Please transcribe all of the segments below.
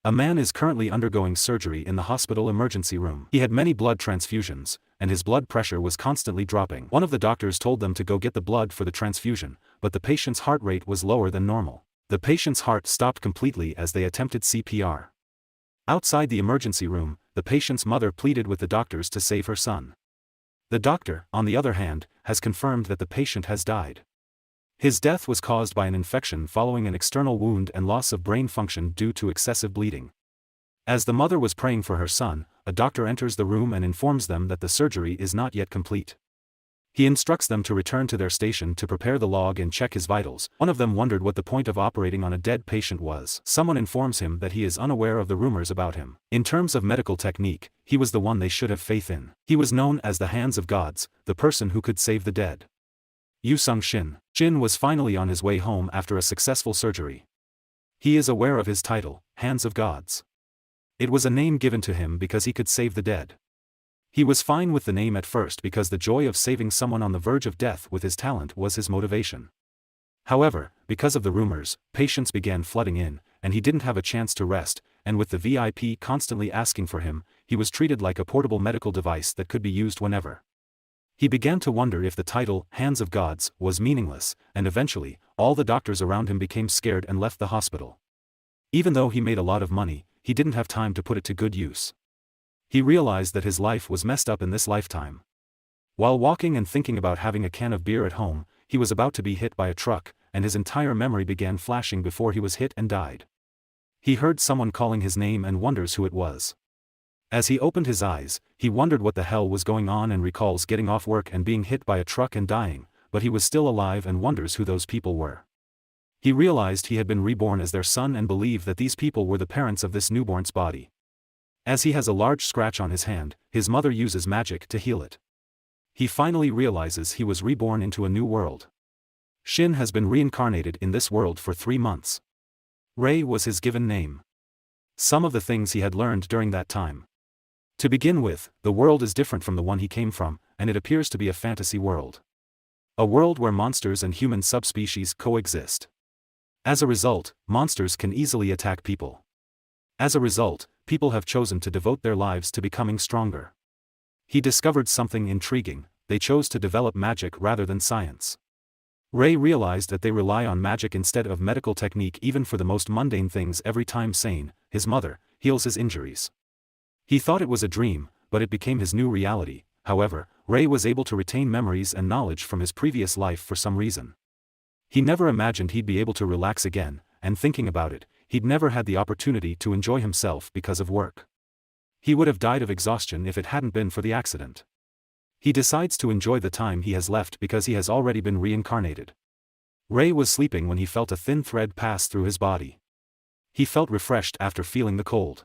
A man is currently undergoing surgery in the hospital emergency room. He had many blood transfusions, and his blood pressure was constantly dropping. One of the doctors told them to go get the blood for the transfusion, but the patient's heart rate was lower than normal. The patient's heart stopped completely as they attempted CPR. Outside the emergency room, the patient's mother pleaded with the doctors to save her son. The doctor, on the other hand, has confirmed that the patient has died. His death was caused by an infection following an external wound and loss of brain function due to excessive bleeding. As the mother was praying for her son, a doctor enters the room and informs them that the surgery is not yet complete. He instructs them to return to their station to prepare the log and check his vitals. One of them wondered what the point of operating on a dead patient was. Someone informs him that he is unaware of the rumors about him. In terms of medical technique, he was the one they should have faith in. He was known as the hands of gods, the person who could save the dead. Yusung Shin. Shin was finally on his way home after a successful surgery. He is aware of his title, Hands of Gods. It was a name given to him because he could save the dead. He was fine with the name at first because the joy of saving someone on the verge of death with his talent was his motivation. However, because of the rumors, patients began flooding in, and he didn't have a chance to rest, and with the VIP constantly asking for him, he was treated like a portable medical device that could be used whenever. He began to wonder if the title, Hands of Gods, was meaningless, and eventually, all the doctors around him became scared and left the hospital. Even though he made a lot of money, he didn't have time to put it to good use. He realized that his life was messed up in this lifetime. While walking and thinking about having a can of beer at home, he was about to be hit by a truck, and his entire memory began flashing before he was hit and died. He heard someone calling his name and wonders who it was. As he opened his eyes, he wondered what the hell was going on and recalls getting off work and being hit by a truck and dying, but he was still alive and wonders who those people were. He realized he had been reborn as their son and believed that these people were the parents of this newborn's body. As he has a large scratch on his hand, his mother uses magic to heal it. He finally realizes he was reborn into a new world. Shin has been reincarnated in this world for 3 months. Rei was his given name. Some of the things he had learned during that time. To begin with, the world is different from the one he came from, and it appears to be a fantasy world. A world where monsters and human subspecies coexist. As a result, monsters can easily attack people. As a result, people have chosen to devote their lives to becoming stronger. He discovered something intriguing: they chose to develop magic rather than science. Rei realized that they rely on magic instead of medical technique even for the most mundane things every time Sane, his mother, heals his injuries. He thought it was a dream, but it became his new reality. However, Rei was able to retain memories and knowledge from his previous life for some reason. He never imagined he'd be able to relax again, and thinking about it, he'd never had the opportunity to enjoy himself because of work. He would have died of exhaustion if it hadn't been for the accident. He decides to enjoy the time he has left because he has already been reincarnated. Rei was sleeping when he felt a thin thread pass through his body. He felt refreshed after feeling the cold.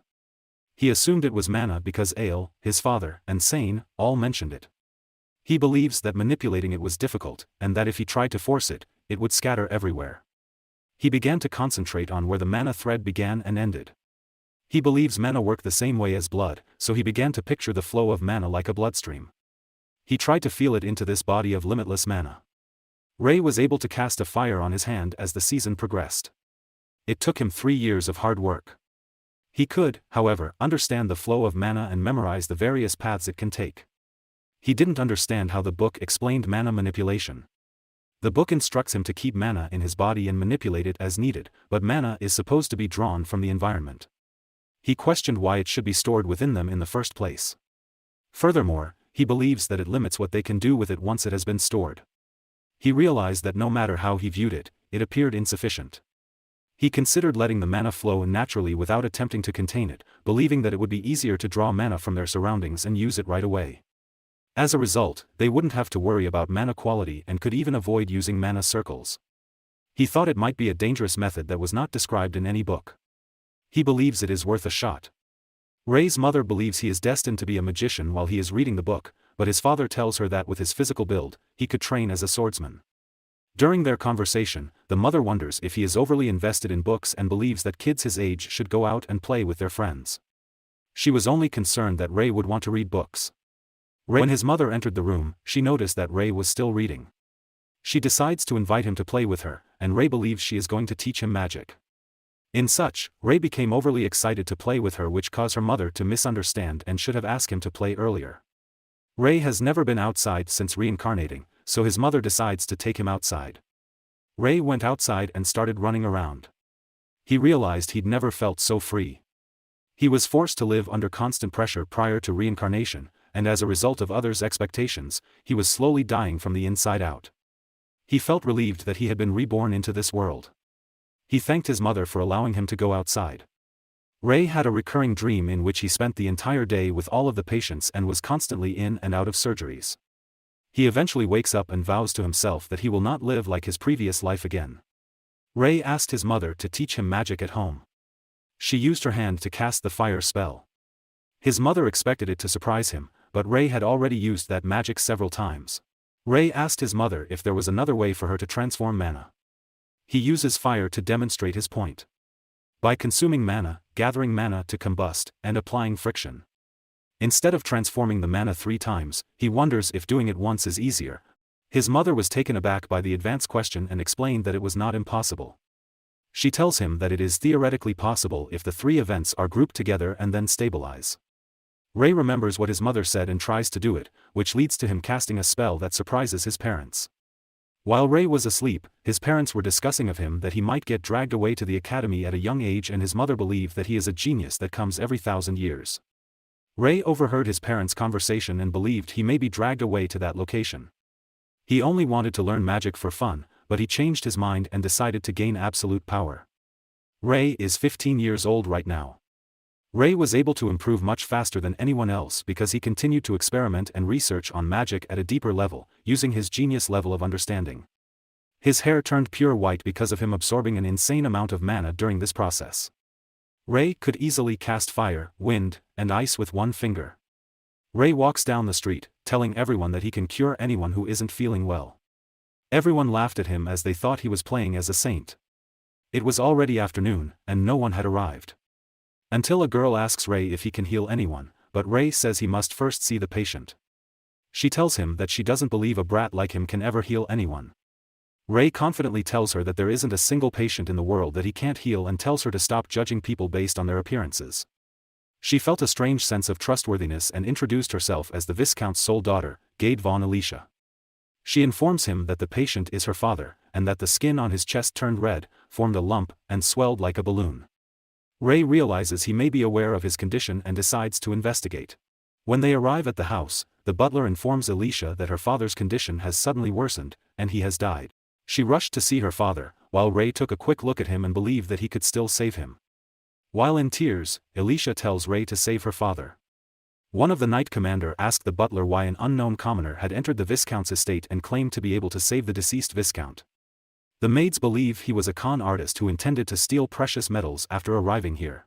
He assumed it was mana because Ale, his father, and Sane, all mentioned it. He believes that manipulating it was difficult, and that if he tried to force it, it would scatter everywhere. He began to concentrate on where the mana thread began and ended. He believes mana work the same way as blood, so he began to picture the flow of mana like a bloodstream. He tried to feel it into this body of limitless mana. Rei was able to cast a fire on his hand as the season progressed. It took him 3 years of hard work. He could, however, understand the flow of mana and memorize the various paths it can take. He didn't understand how the book explained mana manipulation. The book instructs him to keep mana in his body and manipulate it as needed, but mana is supposed to be drawn from the environment. He questioned why it should be stored within them in the first place. Furthermore, he believes that it limits what they can do with it once it has been stored. He realized that no matter how he viewed it, it appeared insufficient. He considered letting the mana flow naturally without attempting to contain it, believing that it would be easier to draw mana from their surroundings and use it right away. As a result, they wouldn't have to worry about mana quality and could even avoid using mana circles. He thought it might be a dangerous method that was not described in any book. He believes it is worth a shot. Rei's mother believes he is destined to be a magician while he is reading the book, but his father tells her that with his physical build, he could train as a swordsman. During their conversation, the mother wonders if he is overly invested in books and believes that kids his age should go out and play with their friends. She was only concerned that Rei would want to read books. When his mother entered the room, she noticed that Rei was still reading. She decides to invite him to play with her, and Rei believes she is going to teach him magic. In such, Ray became overly excited to play with her, which caused her mother to misunderstand and should have asked him to play earlier. Ray has never been outside since reincarnating, so his mother decides to take him outside. Ray went outside and started running around. He realized he'd never felt so free. He was forced to live under constant pressure prior to reincarnation, and as a result of others' expectations, he was slowly dying from the inside out. He felt relieved that he had been reborn into this world. He thanked his mother for allowing him to go outside. Ray had a recurring dream in which he spent the entire day with all of the patients and was constantly in and out of surgeries. He eventually wakes up and vows to himself that he will not live like his previous life again. Ray asked his mother to teach him magic at home. She used her hand to cast the fire spell. His mother expected it to surprise him, but Ray had already used that magic several times. Ray asked his mother if there was another way for her to transform mana. He uses fire to demonstrate his point. By consuming mana, gathering mana to combust, and applying friction. Instead of transforming the mana 3 times, he wonders if doing it once is easier. His mother was taken aback by the advanced question and explained that it was not impossible. She tells him that it is theoretically possible if the 3 events are grouped together and then stabilize. Ray remembers what his mother said and tries to do it, which leads to him casting a spell that surprises his parents. While Ray was asleep, his parents were discussing of him that he might get dragged away to the academy at a young age, and his mother believed that he is a genius that comes every 1,000 years. Ray overheard his parents' conversation and believed he may be dragged away to that location. He only wanted to learn magic for fun, but he changed his mind and decided to gain absolute power. Ray is 15 years old right now. Ray was able to improve much faster than anyone else because he continued to experiment and research on magic at a deeper level, using his genius level of understanding. His hair turned pure white because of him absorbing an insane amount of mana during this process. Ray could easily cast fire, wind, and ice with one finger. Ray walks down the street, telling everyone that he can cure anyone who isn't feeling well. Everyone laughed at him as they thought he was playing as a saint. It was already afternoon, and no one had arrived. Until a girl asks Ray if he can heal anyone, but Ray says he must first see the patient. She tells him that she doesn't believe a brat like him can ever heal anyone. Ray confidently tells her that there isn't a single patient in the world that he can't heal and tells her to stop judging people based on their appearances. She felt a strange sense of trustworthiness and introduced herself as the Viscount's sole daughter, Gade von Alicia. She informs him that the patient is her father, and that the skin on his chest turned red, formed a lump, and swelled like a balloon. Ray realizes he may be aware of his condition and decides to investigate. When they arrive at the house, the butler informs Alicia that her father's condition has suddenly worsened, and he has died. She rushed to see her father, while Ray took a quick look at him and believed that he could still save him. While in tears, Alicia tells Ray to save her father. One of the Knight Commander asked the butler why an unknown commoner had entered the Viscount's estate and claimed to be able to save the deceased Viscount. The maids believe he was a con artist who intended to steal precious metals after arriving here.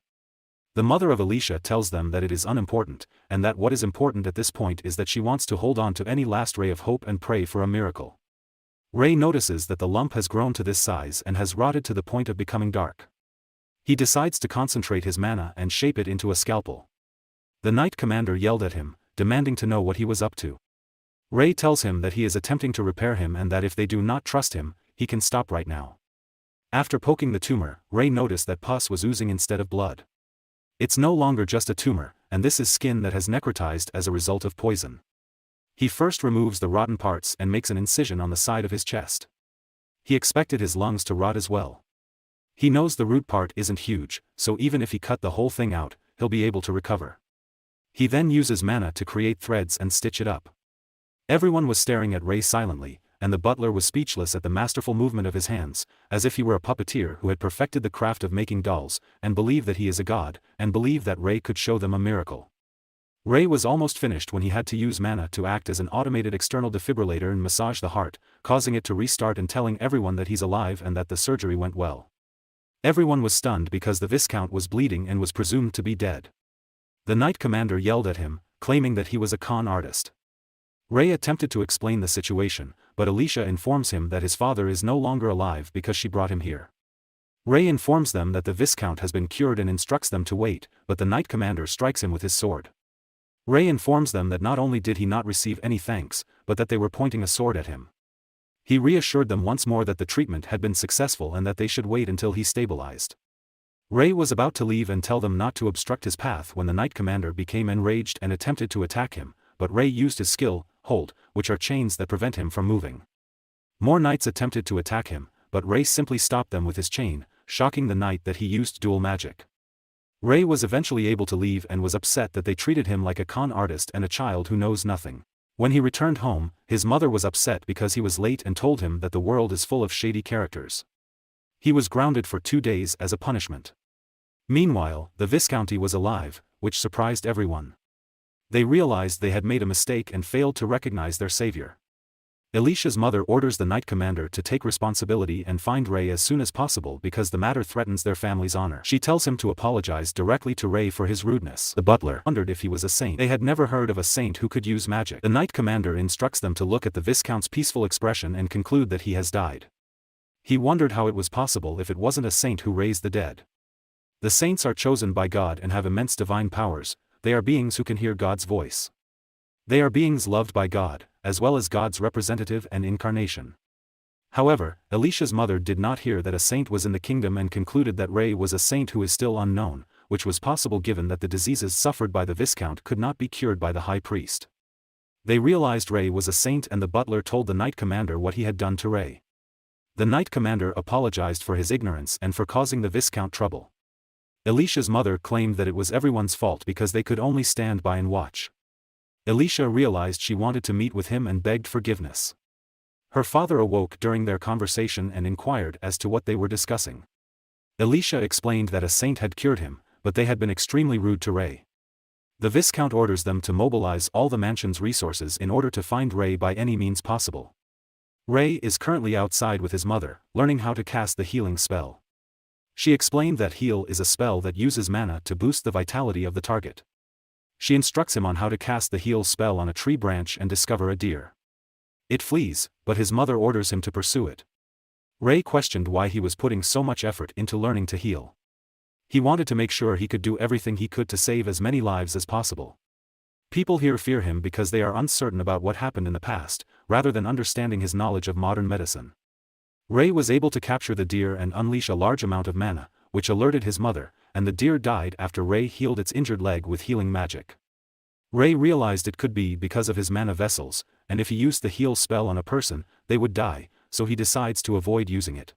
The mother of Alicia tells them that it is unimportant, and that what is important at this point is that she wants to hold on to any last ray of hope and pray for a miracle. Ray notices that the lump has grown to this size and has rotted to the point of becoming dark. He decides to concentrate his mana and shape it into a scalpel. The Knight Commander yelled at him, demanding to know what he was up to. Ray tells him that he is attempting to repair him and that if they do not trust him, he can stop right now. After poking the tumor, Ray noticed that pus was oozing instead of blood. It's no longer just a tumor, and this is skin that has necrotized as a result of poison. He first removes the rotten parts and makes an incision on the side of his chest. He expected his lungs to rot as well. He knows the root part isn't huge, so even if he cut the whole thing out, he'll be able to recover. He then uses mana to create threads and stitch it up. Everyone was staring at Ray silently, and the butler was speechless at the masterful movement of his hands, as if he were a puppeteer who had perfected the craft of making dolls, and believed that he is a god, and believed that Ray could show them a miracle. Ray was almost finished when he had to use mana to act as an automated external defibrillator and massage the heart, causing it to restart and telling everyone that he's alive and that the surgery went well. Everyone was stunned because the Viscount was bleeding and was presumed to be dead. The Knight Commander yelled at him, claiming that he was a con artist. Ray attempted to explain the situation, but Alicia informs him that his father is no longer alive because she brought him here. Ray informs them that the Viscount has been cured and instructs them to wait, but the Knight Commander strikes him with his sword. Ray informs them that not only did he not receive any thanks, but that they were pointing a sword at him. He reassured them once more that the treatment had been successful and that they should wait until he stabilized. Ray was about to leave and tell them not to obstruct his path when the Knight Commander became enraged and attempted to attack him, but Ray used his skill, hold, which are chains that prevent him from moving. More knights attempted to attack him, but Ray simply stopped them with his chain, shocking the knight that he used dual magic. Ray was eventually able to leave and was upset that they treated him like a con artist and a child who knows nothing. When he returned home, his mother was upset because he was late and told him that the world is full of shady characters. He was grounded for 2 days as a punishment. Meanwhile, the Viscounty was alive, which surprised everyone. They realized they had made a mistake and failed to recognize their savior. Alicia's mother orders the Knight Commander to take responsibility and find Ray as soon as possible because the matter threatens their family's honor. She tells him to apologize directly to Ray for his rudeness. The butler wondered if he was a saint. They had never heard of a saint who could use magic. The Knight Commander instructs them to look at the Viscount's peaceful expression and conclude that he has died. He wondered how it was possible if it wasn't a saint who raised the dead. The saints are chosen by God and have immense divine powers. They are beings who can hear God's voice. They are beings loved by God, as well as God's representative and incarnation. However, Alicia's mother did not hear that a saint was in the kingdom and concluded that Ray was a saint who is still unknown, which was possible given that the diseases suffered by the Viscount could not be cured by the high priest. They realized Ray was a saint and the butler told the Knight Commander what he had done to Ray. The Knight Commander apologized for his ignorance and for causing the Viscount trouble. Alicia's mother claimed that it was everyone's fault because they could only stand by and watch. Alicia realized she wanted to meet with him and begged forgiveness. Her father awoke during their conversation and inquired as to what they were discussing. Alicia explained that a saint had cured him, but they had been extremely rude to Ray. The Viscount orders them to mobilize all the mansion's resources in order to find Ray by any means possible. Ray is currently outside with his mother, learning how to cast the healing spell. She explained that heal is a spell that uses mana to boost the vitality of the target. She instructs him on how to cast the heal spell on a tree branch and discover a deer. It flees, but his mother orders him to pursue it. Ray questioned why he was putting so much effort into learning to heal. He wanted to make sure he could do everything he could to save as many lives as possible. People here fear him because they are uncertain about what happened in the past, rather than understanding his knowledge of modern medicine. Ray was able to capture the deer and unleash a large amount of mana, which alerted his mother, and the deer died after Ray healed its injured leg with healing magic. Ray realized it could be because of his mana vessels, and if he used the heal spell on a person, they would die, so he decides to avoid using it.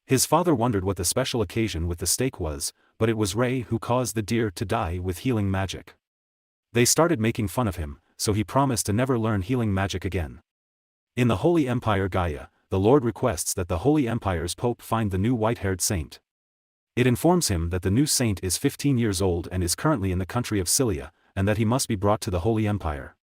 His father wondered what the special occasion with the stake was, but it was Ray who caused the deer to die with healing magic. They started making fun of him, so he promised to never learn healing magic again. In the Holy Empire Gaia, the Lord requests that the Holy Empire's Pope find the new white-haired saint. It informs him that the new saint is 15 years old and is currently in the country of Cilia, and that he must be brought to the Holy Empire.